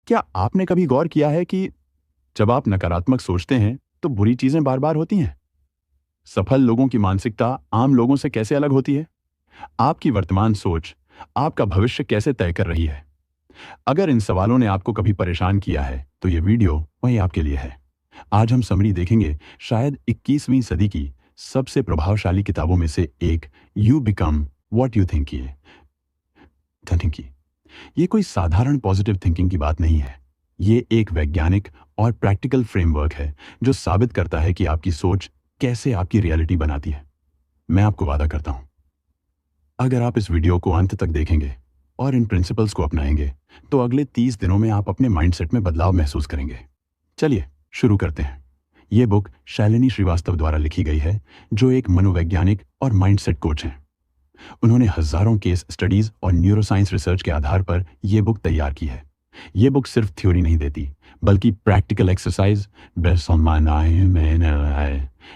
क्या आपने कभी गौर किया है कि जब आप नकारात्मक सोचते हैं तो बुरी चीजें बार बार होती हैं? सफल लोगों की मानसिकता आम लोगों से कैसे अलग होती है? आपकी वर्तमान सोच आपका भविष्य कैसे तय कर रही है? अगर इन सवालों ने आपको कभी परेशान किया है तो ये वीडियो वही आपके लिए है। आज हम समरी देखेंगे शायद 21वीं सदी की सबसे प्रभावशाली किताबों में से एक, you become what you think की। ये कोई साधारण पॉजिटिव थिंकिंग की बात नहीं है। ये एक वैज्ञानिक और प्रैक्टिकल फ्रेमवर्क है जो साबित करता है कि आपकी सोच कैसे आपकी रियलिटी बनाती है। मैं आपको वादा करता हूं, अगर आप इस वीडियो को अंत तक देखेंगे और इन प्रिंसिपल्स को अपनाएंगे तो अगले 30 दिनों में आप अपने माइंडसेट में बदलाव महसूस करेंगे। चलिए शुरू करते हैं। ये बुक शालिनी श्रीवास्तव द्वारा लिखी गई है, जो एक मनोवैज्ञानिक और माइंडसेट कोच हैं। उन्होंने हजारों केस स्टडीज और न्यूरोसाइंस रिसर्च के आधार पर यह बुक तैयार की है। यह बुक सिर्फ थ्योरी नहीं देती, बल्कि प्रैक्टिकल एक्सरसाइज,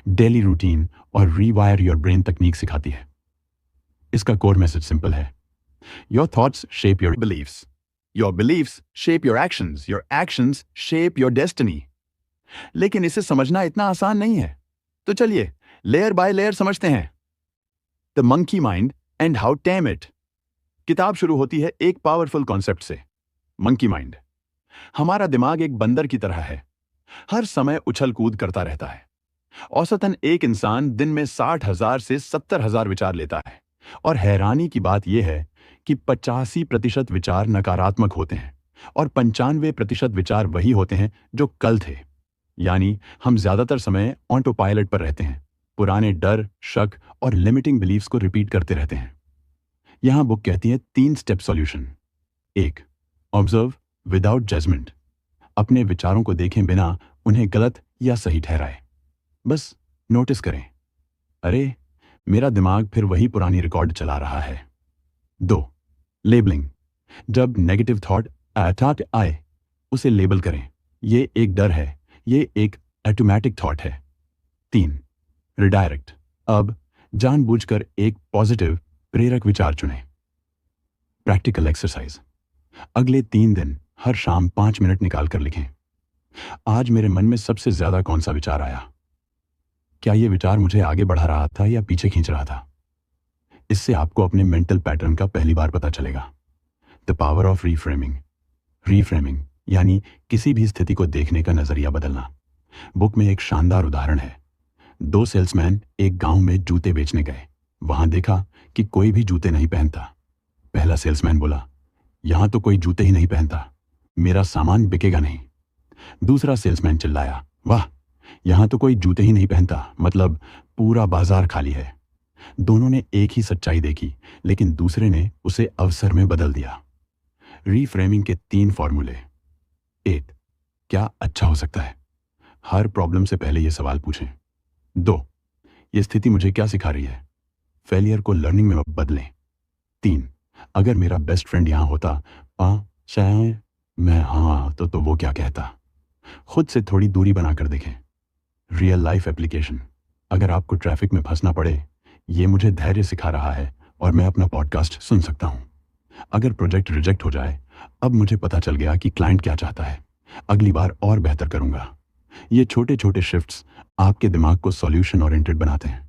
डेली रूटीन और रीवायर योर ब्रेन तकनीक सिखाती है। इसका कोर मैसेज सिंपल है, your thoughts shape your beliefs shape your actions shape your destiny. लेकिन इसे समझना इतना आसान नहीं है, तो चलिए लेयर बाय लेयर समझते हैं। The monkey mind and how time it. किताब शुरू होती है एक पावरफुल कॉन्सेप्ट से, मंकी माइंड। हमारा दिमाग एक बंदर की तरह है, हर समय उछल कूद करता रहता है। औसतन एक इंसान दिन में 60,000 से 70,000 विचार लेता है, और हैरानी की बात यह है कि 85% विचार नकारात्मक होते हैं और 95% विचार वही होते हैं जो कल थे। यानी हम ज्यादातर समय ऑटो पायलट पर रहते हैं, पुराने डर, शक और लिमिटिंग बिलीफ्स को रिपीट करते रहते हैं। यहां बुक कहती है 3 step solution. 1, observe without judgement. अपने विचारों को देखें बिना उन्हें गलत या सही ठहराए, बस नोटिस करें, अरे मेरा दिमाग फिर वही पुरानी रिकॉर्ड चला रहा है। 2, लेबलिंग। जब नेगेटिव थॉट आए उसे लेबल करें, ये एक डर है, ये एक ऑटोमेटिक थॉट है। 3, रिडायरेक्ट। अब जानबूझकर एक पॉजिटिव प्रेरक विचार चुनें। Practical exercise. अगले 3 दिन हर शाम 5 मिनट निकाल कर लिखें, आज मेरे मन में सबसे ज्यादा कौन सा विचार आया? क्या यह विचार मुझे आगे बढ़ा रहा था या पीछे खींच रहा था? इससे आपको अपने मेंटल पैटर्न का पहली बार पता चलेगा। द पावर ऑफ रीफ्रेमिंग यानी किसी भी स्थिति को देखने का नजरिया बदलना। बुक में एक शानदार उदाहरण है। 2 सेल्समैन एक गांव में जूते बेचने गए। वहां देखा कि कोई भी जूते नहीं पहनता। पहला सेल्समैन बोला, यहां तो कोई जूते ही नहीं पहनता, मेरा सामान बिकेगा नहीं। दूसरा सेल्समैन चिल्लाया, वाह, यहां तो कोई जूते ही नहीं पहनता, मतलब पूरा बाजार खाली है। दोनों ने एक ही सच्चाई देखी, लेकिन दूसरे ने उसे अवसर में बदल दिया। रीफ्रेमिंग के 3 फॉर्मूले। 1, क्या अच्छा हो सकता है? हर प्रॉब्लम से पहले यह सवाल पूछें। 2, यह स्थिति मुझे क्या सिखा रही है? फेलियर को लर्निंग में बदलें। 3, अगर मेरा बेस्ट फ्रेंड यहां होता, शायद मैं तो वो क्या कहता? खुद से थोड़ी दूरी बनाकर देखें। Real life application. अगर आपको ट्रैफिक में फंसना पड़े, ये मुझे धैर्य सिखा रहा है और मैं अपना पॉडकास्ट सुन सकता हूं। अगर प्रोजेक्ट रिजेक्ट हो जाए, अब मुझे पता चल गया कि क्लाइंट क्या चाहता है, अगली बार और बेहतर करूंगा। ये छोटे छोटे शिफ्ट्स आपके दिमाग को सॉल्यूशन ओरिएंटेड बनाते हैं।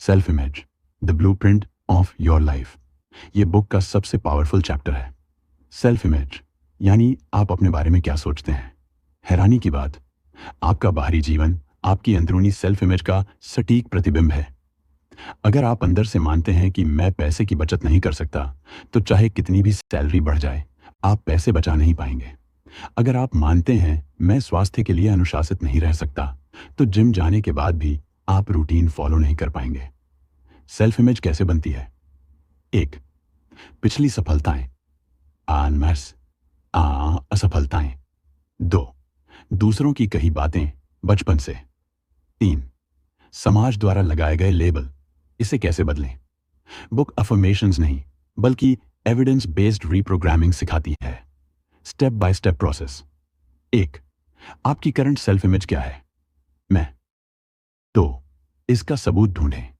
Self image, the blueprint of your life. ये बुक का सबसे पावरफुल चैप्टर है। सेल्फ इमेज यानी आप अपने बारे में क्या सोचते हैं। हैरानी की बात, आपका बाहरी जीवन आपकी अंदरूनी सेल्फ इमेज का सटीक प्रतिबिंब है। अगर आप अंदर से मानते हैं कि मैं पैसे की बचत नहीं कर सकता, तो चाहे कितनी भी सैलरी बढ़ जाए, आप पैसे बचा नहीं पाएंगे। अगर आप मानते हैं मैं स्वास्थ्य के लिए अनुशासित नहीं रह सकता, तो जिम जाने के बाद भी आप रूटीन फॉलो नहीं कर पाएंगे। सेल्फ इमेज कैसे बनती है? 1, पिछली सफलताएं, असफलताएं। 2, दूसरों की कही बातें बचपन से। 3, समाज द्वारा लगाए गए लेबल, इसे कैसे बदलें? बुक अफर्मेशंस नहीं, बल्कि एविडेंस बेस्ड रीप्रोग्रामिंग सिखाती है। Step by step process. 1, आपकी करंट सेल्फ इमेज क्या है? मैं। 2, इसका सबूत ढूंढें।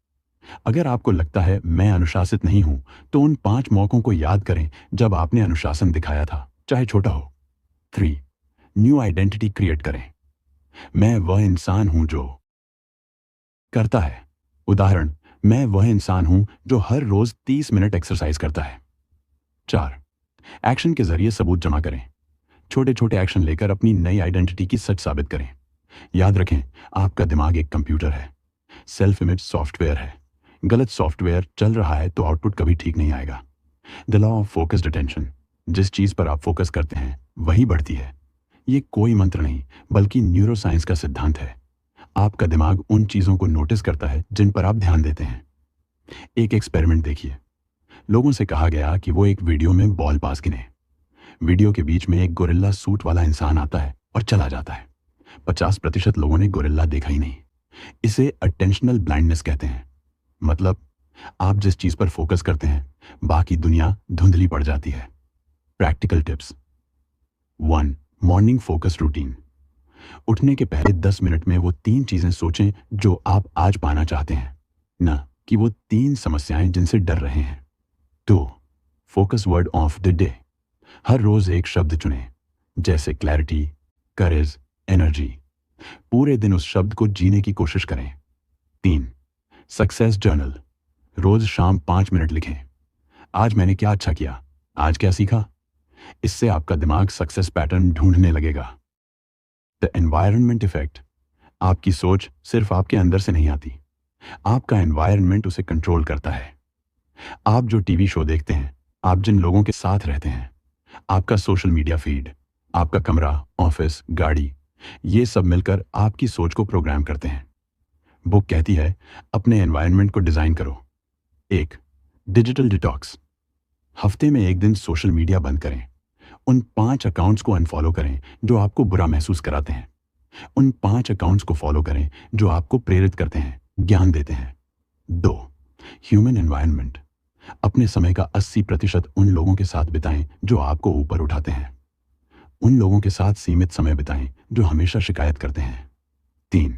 अगर आपको लगता है मैं अनुशासित नहीं हूं, तो उन 5 मौकों को याद करें जब आपने अनुशासन दिखाया था, चाहे छोटा हो। 3. न्यू आइडेंटिटी क्रिएट करें। मैं वह इंसान हूं जो करता है। उदाहरण, मैं वह इंसान हूं जो हर रोज 30 मिनट एक्सरसाइज करता है। 4. एक्शन के जरिए सबूत जमा करें। छोटे छोटे एक्शन लेकर अपनी नई आइडेंटिटी की सच साबित करें। याद रखें, आपका दिमाग एक कंप्यूटर है, सेल्फ इमेज सॉफ्टवेयर है। गलत सॉफ्टवेयर चल रहा है तो आउटपुट कभी ठीक नहीं आएगा। The law of focused attention, जिस चीज पर आप फोकस करते हैं वही बढ़ती है। ये कोई मंत्र नहीं बल्कि न्यूरोसाइंस का सिद्धांत है। आपका दिमाग उन चीजों को नोटिस करता है जिन पर आप ध्यान देते हैं। एक एक्सपेरिमेंट देखिए। लोगों से कहा गया कि वो एक वीडियो में बॉल पास गिने। वीडियो के बीच में एक गोरिल्ला सूट वाला इंसान आता है और चला जाता है। 50% लोगों ने गोरिल्ला देखा ही नहीं। इसे अटेंशनल ब्लाइंडनेस कहते हैं। मतलब, आप जिस चीज पर फोकस करते हैं बाकी दुनिया धुंधली पड़ जाती है। Practical tips. 1. Morning focus routine. उठने के पहले 10 मिनट में वो 3 चीजें सोचें जो आप आज पाना चाहते हैं, ना कि वो 3 समस्याएं जिनसे डर रहे हैं। 2. Focus word of the day. हर रोज एक शब्द चुनें, जैसे क्लैरिटी, करेज, एनर्जी। पूरे दिन उस शब्द को जीने की कोशिश करें। 3. Success journal. रोज शाम 5 मिनट लिखें। आज मैंने क्या अच्छा किया, आज क्या सीखा। इससे आपका दिमाग सक्सेस पैटर्न ढूंढने लगेगा। The environment effect. आपकी सोच सिर्फ आपके अंदर से नहीं आती, आपका एनवायरनमेंट उसे कंट्रोल करता है। आप जो टीवी शो देखते हैं, आप जिन लोगों के साथ रहते हैं, आपका सोशल मीडिया फीड, आपका कमरा, ऑफिस, गाड़ी, ये सब मिलकर आपकी सोच को प्रोग्राम करते हैं। बुक कहती है, अपने एनवायरनमेंट को डिजाइन करो। 1. Digital detox. हफ्ते में एक दिन सोशल मीडिया बंद करें। उन 5 अकाउंट्स को अनफॉलो करें जो आपको बुरा महसूस कराते हैं। उन 5 अकाउंट्स को फॉलो करें जो आपको प्रेरित करते हैं, ज्ञान देते हैं। 2. Human environment. अपने समय का 80% उन लोगों के साथ बिताएं जो आपको ऊपर उठाते हैं। उन लोगों के साथ सीमित समय बिताएं जो हमेशा शिकायत करते हैं। 3.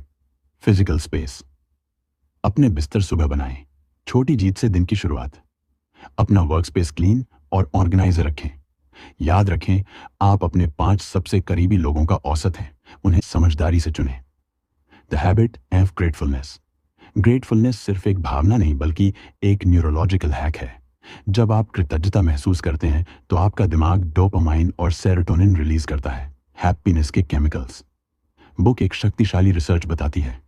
Physical space. अपने बिस्तर सुबह बनाएं। छोटी जीत से दिन की शुरुआत। अपना वर्क स्पेस क्लीन और ऑर्गेनाइज रखें। याद रखें, आप अपने 5 सबसे करीबी लोगों का औसत हैं, उन्हें समझदारी से चुनें। The habit of gratefulness. Gratefulness सिर्फ एक भावना नहीं बल्कि एक न्यूरोलॉजिकल हैक है। जब आप कृतज्ञता महसूस करते हैं तो आपका दिमाग डोपामाइन और सेरोटोनिन रिलीज करता है, हैप्पीनेस के केमिकल्स। बुक एक शक्तिशाली रिसर्च बताती है,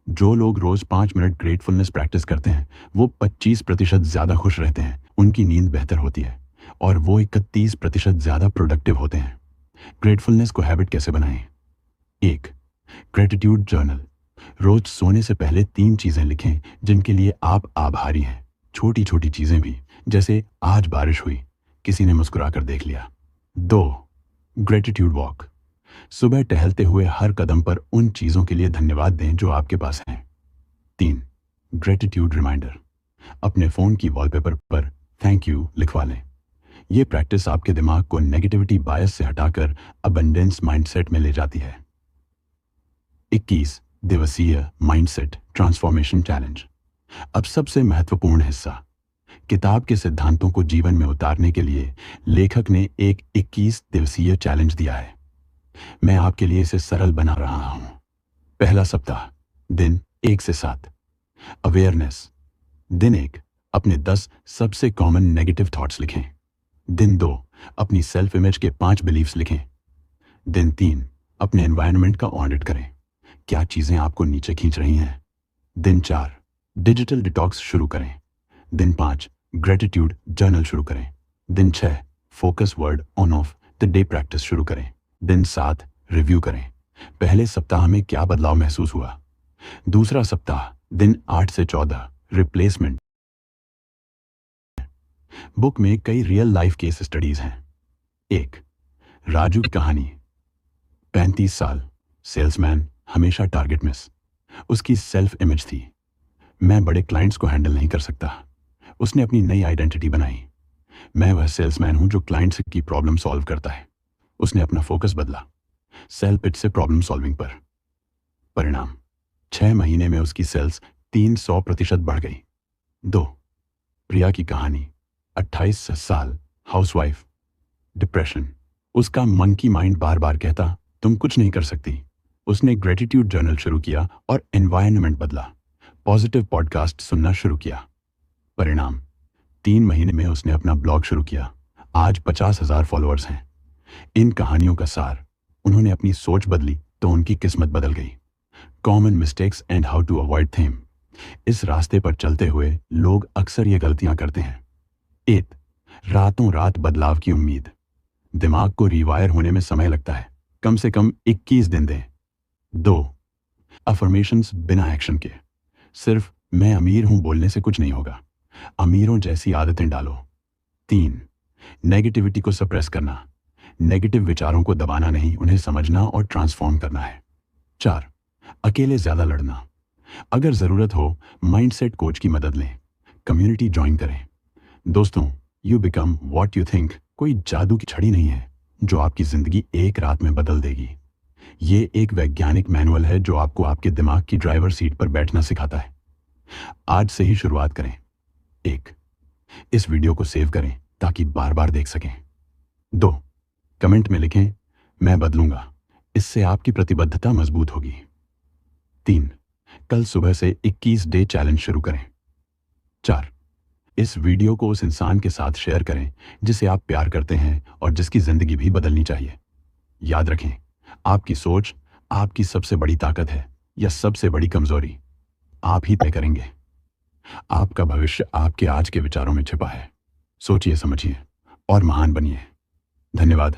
जो लोग रोज 5 मिनट ग्रेटफुलनेस प्रैक्टिस करते हैं वो 25% ज्यादा खुश रहते हैं, उनकी नींद बेहतर होती है और वो 31% ज्यादा प्रोडक्टिव होते हैं। ग्रेटफुलनेस को हैबिट कैसे बनाएं? 1. Gratitude journal. रोज सोने से पहले 3 चीजें लिखें जिनके लिए आप आभारी हैं। छोटी छोटी चीजें भी, जैसे आज बारिश हुई, किसी ने मुस्कुराकर देख लिया। 2. Gratitude walk. सुबह टहलते हुए हर कदम पर उन चीजों के लिए धन्यवाद दें जो आपके पास हैं। 3. Gratitude reminder. अपने फोन की वॉलपेपर पर थैंक यू लिखवा लें। यह प्रैक्टिस आपके दिमाग को नेगेटिविटी बायस से हटाकर अबंडेंस माइंडसेट में ले जाती है। 21 दिवसीय माइंडसेट ट्रांसफॉर्मेशन चैलेंज। अब सबसे महत्वपूर्ण हिस्सा। किताब के सिद्धांतों को जीवन में उतारने के लिए लेखक ने एक 21 दिवसीय चैलेंज दिया है। मैं आपके लिए इसे सरल बना रहा हूं। पहला सप्ताह, दिन 1 से 7। अवेयरनेस। दिन 1, अपने 10 सबसे कॉमन नेगेटिव थॉट्स लिखें। दिन 2, अपनी सेल्फ इमेज के 5 बिलीफ्स लिखें। दिन 3, अपने एनवायरनमेंट का ऑडिट करें, क्या चीजें आपको नीचे खींच रही हैं। दिन 4, डिजिटल डिटॉक्स शुरू करें। दिन 5, ग्रेटिट्यूड जर्नल शुरू करें। दिन 6, focus word on off the day practice शुरू करें। दिन 7, रिव्यू करें, पहले सप्ताह में क्या बदलाव महसूस हुआ। दूसरा सप्ताह, दिन 8 से 14, रिप्लेसमेंट। बुक में कई रियल लाइफ केस स्टडीज हैं। 1. राजू की कहानी। 35 साल, सेल्समैन, हमेशा टारगेट मिस। उसकी सेल्फ इमेज थी, मैं बड़े क्लाइंट्स को हैंडल नहीं कर सकता। उसने अपनी नई आइडेंटिटी बनाई, मैं वह सेल्समैन हूं जो क्लाइंट्स की प्रॉब्लम सॉल्व करता है। उसने अपना फोकस बदला, सेल पिच से प्रॉब्लम सॉल्विंग पर। परिणाम, 6 महीने में उसकी सेल्स 300% बढ़ गई। 2. प्रिया की कहानी। 28 साल, हाउसवाइफ, डिप्रेशन, उसका मंकी माइंड बार बार कहता, तुम कुछ नहीं कर सकती। उसने ग्रेटिट्यूड जर्नल शुरू किया और एनवायरनमेंट बदला। पॉजिटिव पॉडकास्ट सुनना शुरू किया। परिणाम, 3 महीने में उसने अपना ब्लॉग शुरू किया। आज 50,000 फॉलोअर्स हैं। इन कहानियों का सार, उन्होंने अपनी सोच बदली तो उनकी किस्मत बदल गई। Common mistakes and how to avoid them. इस रास्ते पर चलते हुए लोग अक्सर ये गलतियां करते हैं। 1, रातों रात बदलाव की उम्मीद। दिमाग को रिवायर होने में समय लगता है, कम से कम 21 दिन दें। 2, अफर्मेशंस बिना एक्शन के। सिर्फ मैं अमीर हूं बोलने से कुछ नहीं होगा, अमीरों जैसी आदतें डालो। 3, नेगेटिविटी को सप्रेस करना। नेगेटिव विचारों को दबाना नहीं, उन्हें समझना और ट्रांसफॉर्म करना है। 4, अकेले ज्यादा लड़ना। अगर जरूरत हो माइंडसेट कोच की मदद लें, कम्युनिटी ज्वाइन करें। दोस्तों, you become what you think कोई जादू की छड़ी नहीं है जो आपकी जिंदगी एक रात में बदल देगी। ये एक वैज्ञानिक मैनुअल है जो आपको आपके दिमाग की ड्राइवर सीट पर बैठना सिखाता है। आज से ही शुरुआत करें। 1, इस वीडियो को सेव करें ताकि बार बार देख सकें। 2, कमेंट में लिखें, मैं बदलूंगा। इससे आपकी प्रतिबद्धता मजबूत होगी। 3, कल सुबह से 21 डे चैलेंज शुरू करें। 4, इस वीडियो को उस इंसान के साथ शेयर करें जिसे आप प्यार करते हैं और जिसकी जिंदगी भी बदलनी चाहिए। याद रखें, आपकी सोच आपकी सबसे बड़ी ताकत है या सबसे बड़ी कमजोरी, आप ही तय करेंगे। आपका भविष्य आपके आज के विचारों में छिपा है। सोचिए, समझिए और महान बनिए। धन्यवाद।